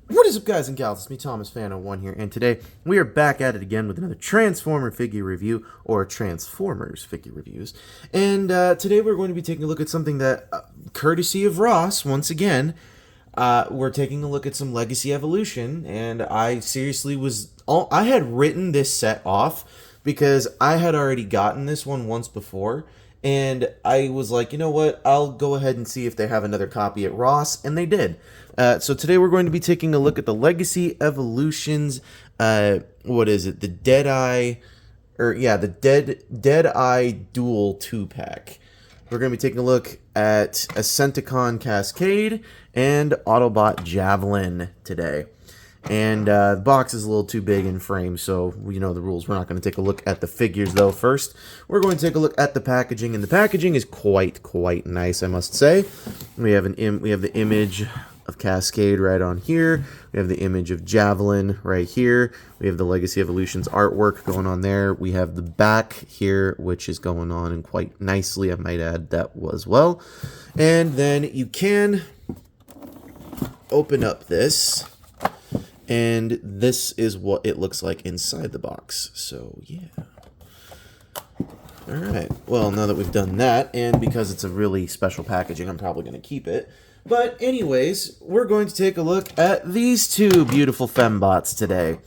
What is up, guys and gals? It's me, Thomas Fan01 here, and today we are back at it again with another Transformer figure review, or Transformers figure reviews. And today we're going to be taking a look at something that, courtesy of Ross, once again, we're taking a look at some Legacy Evolution, and I seriously I had written this set off because I had already gotten this one once before, and I was like, you know what, I'll go ahead and see if they have another copy at Ross, and they did. So today we're going to be taking a look at the Legacy Evolutions, what is it, the Deadeye, the Deadeye Dual 2-pack. We're going to be taking a look at Ascenticon Cascade and Autobot Javelin today. And the box is a little too big in frame, so you know the rules. We're not going to take a look at the figures, though. First, we're going to take a look at the packaging, and the packaging is quite nice, I must say. We have the image of Cascade right on here. We have the image of Javelin right here. We have the Legacy Evolutions artwork going on there. We have the back here, which is going on and quite nicely, I might add that as well. And then you can open up this, and this is what it looks like inside the box. So, yeah. Alright, well, now that we've done that, and because it's a really special packaging, I'm probably going to keep it. But anyways, we're going to take a look at these two beautiful fembots today.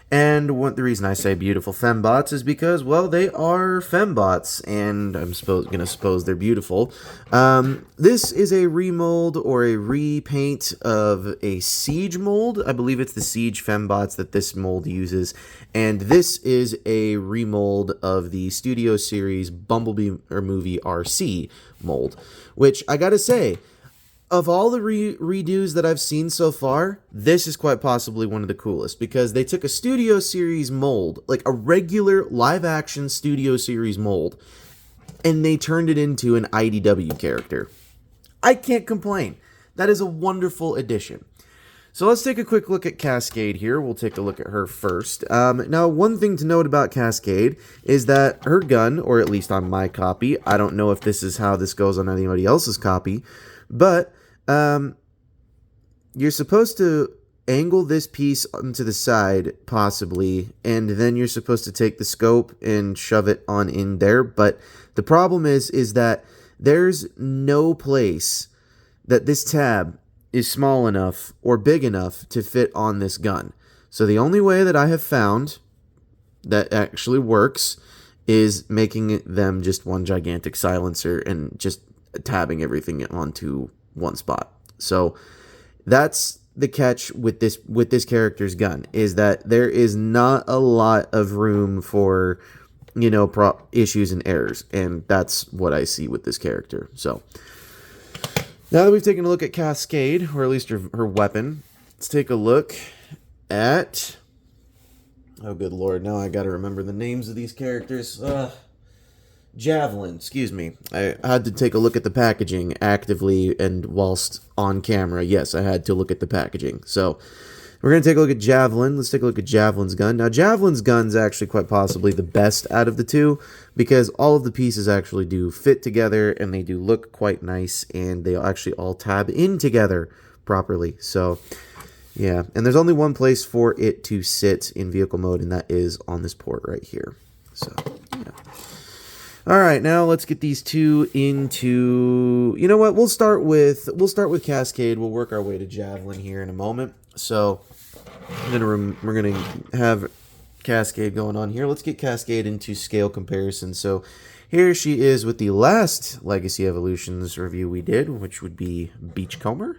And the reason I say beautiful fembots is because, well, they are fembots, and I'm going to suppose they're beautiful. This is a remold or a repaint of a Siege mold. I believe it's the Siege fembots that this mold uses. And this is a remold of the Studio Series Bumblebee or Movie RC mold, which I gotta say, of all the redos that I've seen so far, this is quite possibly one of the coolest, because they took a Studio Series mold, like a regular live-action Studio Series mold, and they turned it into an IDW character. I can't complain. That is a wonderful addition. So let's take a quick look at Cascade here. We'll take a look at her first. Now, one thing to note about Cascade is that her gun, or at least on my copy, I don't know if this is how this goes on anybody else's copy, but you're supposed to angle this piece onto the side, possibly, and then you're supposed to take the scope and shove it on in there. But the problem is that there's no place that this tab is small enough or big enough to fit on this gun. So the only way that I have found that actually works is making them just one gigantic silencer and just tabbing everything onto one spot. So that's the catch with this character's gun, is that there is not a lot of room for, you know, issues and errors, and that's what I see with this character. So now that we've taken a look at Cascade, or at least her weapon, let's take a look at, oh good lord, now I gotta remember the names of these characters. Javelin, excuse me. I had to take a look at the packaging actively and whilst on camera. Yes, I had to look at the packaging. So we're going to take a look at Javelin. Let's take a look at Javelin's gun. Now, Javelin's gun's actually quite possibly the best out of the two, because all of the pieces actually do fit together, and they do look quite nice, and they actually all tab in together properly. So, yeah. And there's only one place for it to sit in vehicle mode, and that is on this port right here. So, yeah. All right, now let's get these two into, you know what, we'll start with Cascade. We'll work our way to Javelin here in a moment. So we're gonna have Cascade going on here. Let's get Cascade into scale comparison. So here she is with the last Legacy Evolutions review we did, which would be Beachcomber.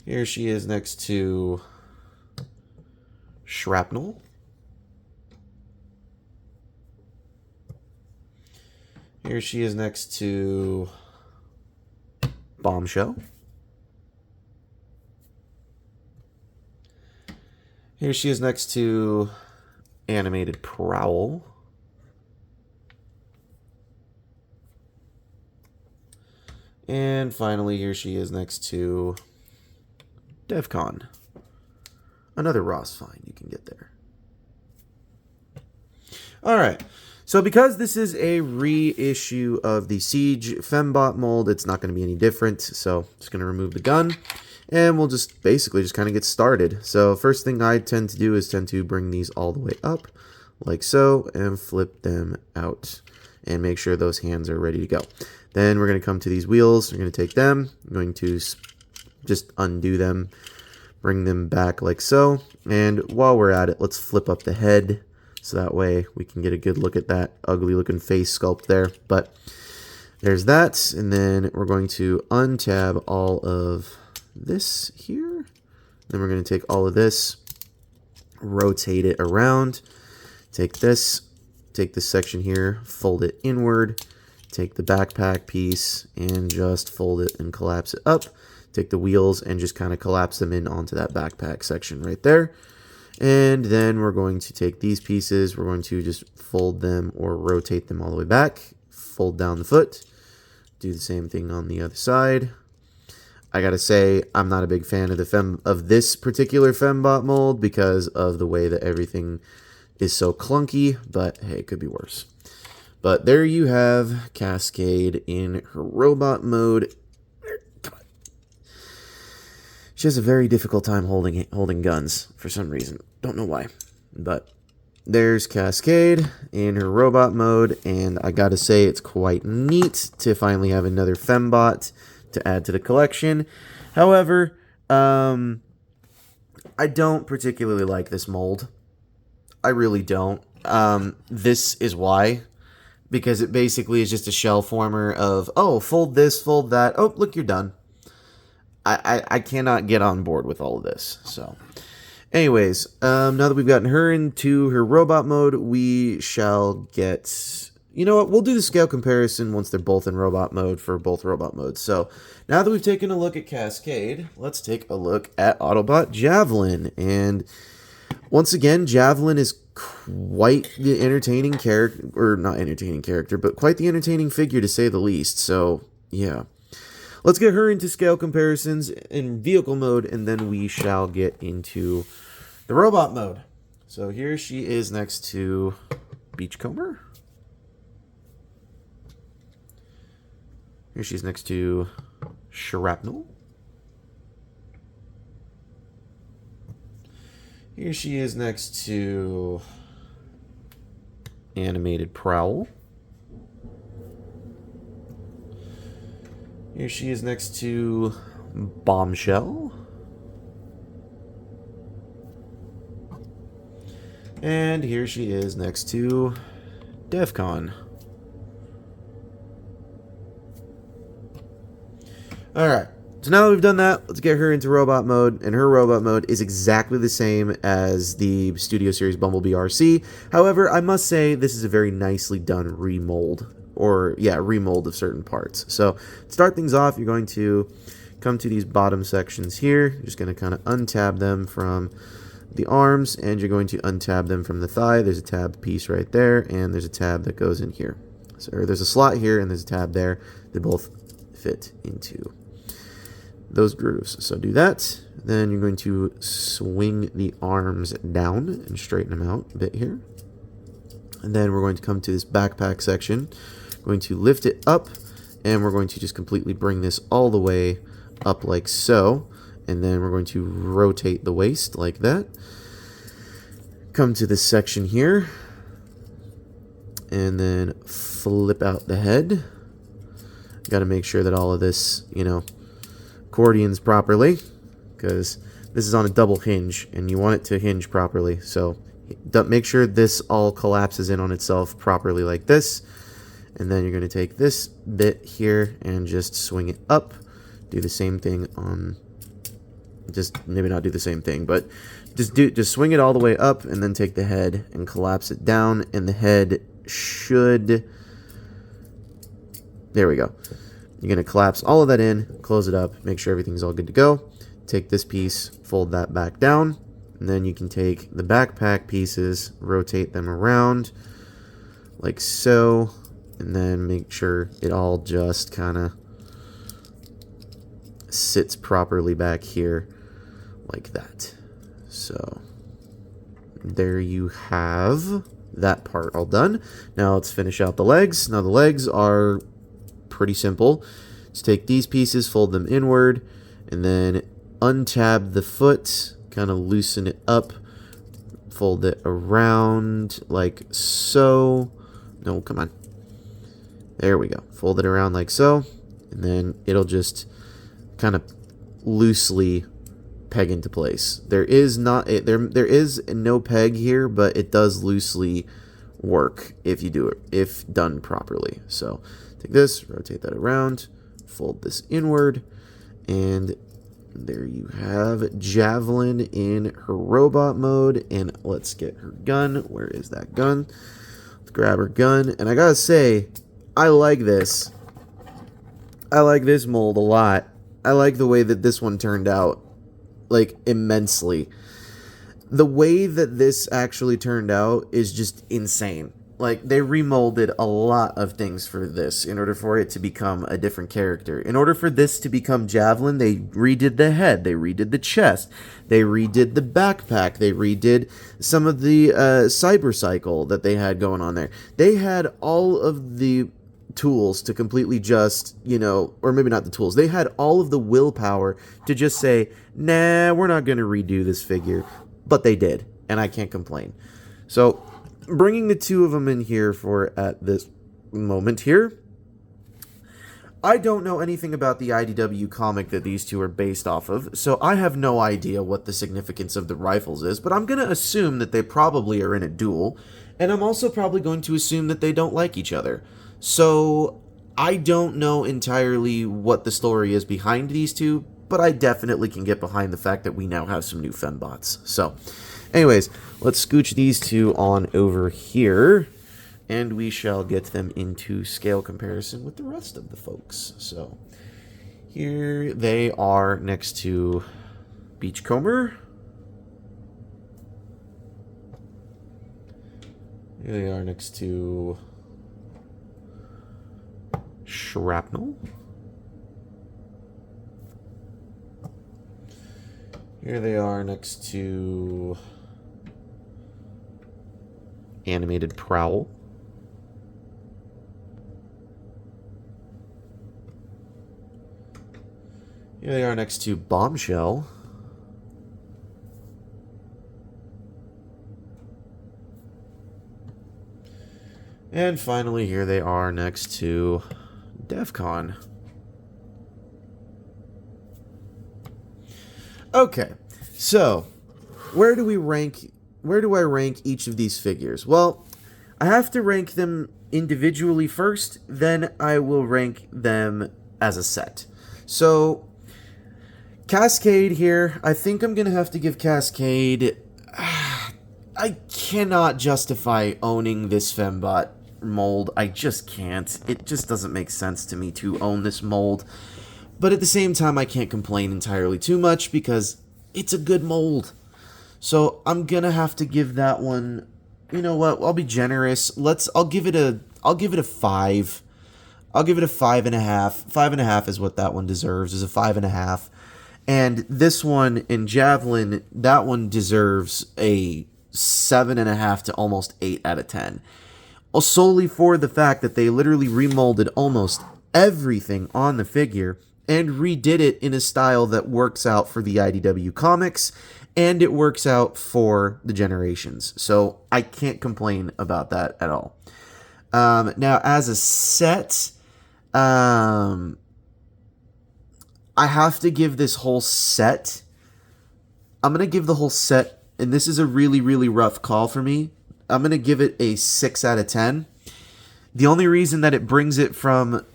Here she is next to Shrapnel. Here she is next to Bombshell. Here she is next to Animated Prowl. And finally, here she is next to DevCon. Another Ross find you can get there. Alright. So because this is a reissue of the Siege Fembot mold, it's not going to be any different. So just going to remove the gun, and we'll just basically just kind of get started. So first thing I tend to do is tend to bring these all the way up, like so, and flip them out, and make sure those hands are ready to go. Then we're going to come to these wheels. We're going to take them. I'm going to just undo them, bring them back like so. And while we're at it, let's flip up the head, so that way we can get a good look at that ugly looking face sculpt there. But there's that. And then we're going to untab all of this here. Then we're going to take all of this, rotate it around, take this section here, fold it inward, take the backpack piece and just fold it and collapse it up. Take the wheels and just kind of collapse them in onto that backpack section right there. And then we're going to take these pieces, we're going to just fold them or rotate them all the way back, fold down the foot, do the same thing on the other side. I gotta say, I'm not a big fan of this particular Fembot mold because of the way that everything is so clunky, but hey, it could be worse. But there you have Cascade in her robot mode. She has a very difficult time holding guns for some reason. Don't know why. But there's Cascade in her robot mode, and I gotta say it's quite neat to finally have another Fembot to add to the collection. However, I don't particularly like this mold. I really don't. This is why. Because it basically is just a shell former of, oh, fold this, fold that. Oh, look, you're done. I cannot get on board with all of this. So, anyways, now that we've gotten her into her robot mode, we shall get... You know what? We'll do the scale comparison once they're both in robot mode for both robot modes. So, now that we've taken a look at Cascade, let's take a look at Autobot Javelin. And once again, Javelin is quite the entertaining character, or not entertaining character, but quite the entertaining figure to say the least. So, yeah. Let's get her into scale comparisons in vehicle mode, and then we shall get into the robot mode. So here she is next to Beachcomber. Here she's next to Shrapnel. Here she is next to Animated Prowl. Here she is next to Bombshell. And here she is next to DEFCON. Alright, so now that we've done that, let's get her into robot mode. And her robot mode is exactly the same as the Studio Series Bumblebee RC. However, I must say this is a very nicely done remold. Or, yeah, remold of certain parts. So, to start things off, you're going to come to these bottom sections here. You're just going to kind of untab them from the arms, and you're going to untab them from the thigh. There's a tab piece right there, and there's a tab that goes in here. So, there's a slot here, and there's a tab there. They both fit into those grooves. So, do that. Then you're going to swing the arms down and straighten them out a bit here. And then we're going to come to this backpack section. Going to lift it up, and we're going to just completely bring this all the way up like so, and then we're going to rotate the waist like that. Come to this section here, and then flip out the head. Got to make sure that all of this, you know, accordions properly, because this is on a double hinge, and you want it to hinge properly. So make sure this all collapses in on itself properly like this. And then you're going to take this bit here and just swing it up. Do the same thing on, just maybe not do the same thing, but just swing it all the way up, and then take the head and collapse it down, and the head should, there we go. You're going to collapse all of that in, close it up, make sure everything's all good to go. Take this piece, fold that back down, and then you can take the backpack pieces, rotate them around like so. And then make sure it all just kind of sits properly back here like that. So there you have that part all done. Now let's finish out the legs. Now the legs are pretty simple. Just take these pieces, fold them inward, and then untab the foot, kind of loosen it up, fold it around like so. No, come on. There we go. Fold it around like so, and then it'll just kind of loosely peg into place. There is no peg here, but it does loosely work if you do it, if done properly. So take this, rotate that around, fold this inward, and there you have Javelin in her robot mode. And let's get her gun. Where is that gun? Let's grab her gun. And I gotta say, I like this. I like this mold a lot. I like the way that this one turned out, like, immensely. The way that this actually turned out is just insane. Like, they remolded a lot of things for this in order for it to become a different character. In order for this to become Javelin, they redid the head, they redid the chest, they redid the backpack, they redid some of the cyber cycle that they had going on there. They had all of the tools to completely just, you know, or maybe not the tools. They had all of the willpower to just say, nah, we're not going to redo this figure. But they did, and I can't complain. So, bringing the two of them in here for at this moment here, I don't know anything about the IDW comic that these two are based off of, so I have no idea what the significance of the rifles is, but I'm going to assume that they probably are in a duel, and I'm also probably going to assume that they don't like each other. So, I don't know entirely what the story is behind these two, but I definitely can get behind the fact that we now have some new fembots. So, anyways, let's scooch these two on over here, and we shall get them into scale comparison with the rest of the folks. So, here they are next to Beachcomber. Here they are next to Shrapnel. Here they are next to Animated Prowl. Here they are next to Bombshell. And finally, here they are next to DEFCON. Okay, so where do I rank each of these figures? Well, I have to rank them individually first, then I will rank them as a set. So, Cascade here, I think I'm going to have to give Cascade... I cannot justify owning this Fembot mold. I just can't. It just doesn't make sense to me to own this mold. But at the same time, I can't complain entirely too much because it's a good mold. So I'm gonna have to give that one. You know what? I'll be generous. I'll give it a 5. I'll give it a 5.5. 5.5 is what that one deserves. Is a 5.5. And this one in Javelin, that one deserves a 7.5 to almost 8 out of 10. Solely for the fact that they literally remolded almost everything on the figure and redid it in a style that works out for the IDW comics, and it works out for the Generations. So I can't complain about that at all. Now, as a set, I have to give this whole set... I'm going to give the whole set, and this is a really, really rough call for me, I'm going to give it a 6 out of 10. The only reason that it brings it from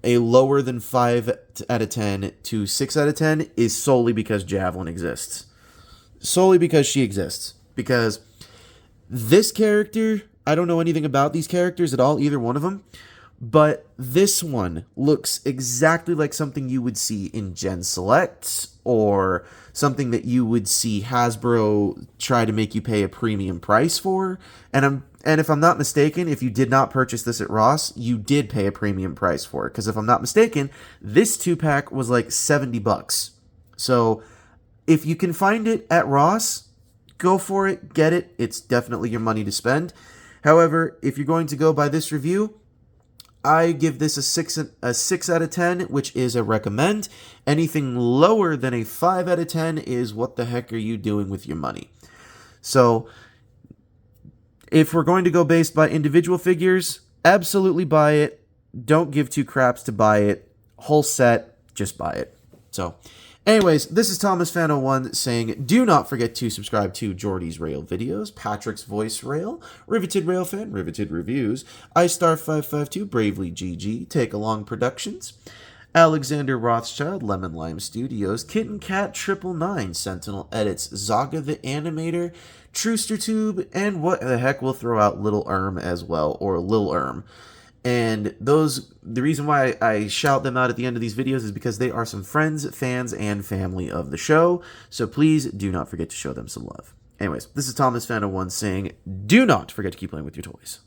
a lower than 5 out of 10 to 6 out of 10 is solely because Javelin exists. Solely because she exists. Because this character, I don't know anything about these characters at all, either one of them, but this one looks exactly like something you would see in Gen Selects, or something that you would see Hasbro try to make you pay a premium price for. And if I'm not mistaken, if you did not purchase this at Ross, you did pay a premium price for it. Because if I'm not mistaken, this 2-pack was like $70. So if you can find it at Ross, go for it, get it. It's definitely your money to spend. However, if you're going to go by this review, I give this a 6 out of 10, which is a recommend. Anything lower than a 5 out of 10 is what the heck are you doing with your money? So, if we're going to go based by individual figures, absolutely buy it. Don't give two craps to buy it. Whole set, just buy it. So, anyways, this is Thomas Fan 01 saying, do not forget to subscribe to Jordy's Rail videos, Patrick's Voice Rail, Riveted Rail Fan, Riveted Reviews, iStar552, Bravely GG, Take Along Productions, Alexander Rothschild, Lemon Lime Studios, Kitten Cat 999, Sentinel Edits, Zaga the Animator, Truster Tube, and what the heck, we'll throw out Little Erm as well, or Lil Erm. And the reason why I shout them out at the end of these videos is because they are some friends, fans, and family of the show. So please do not forget to show them some love. Anyways, this is Thomas Fan 01 saying, do not forget to keep playing with your toys.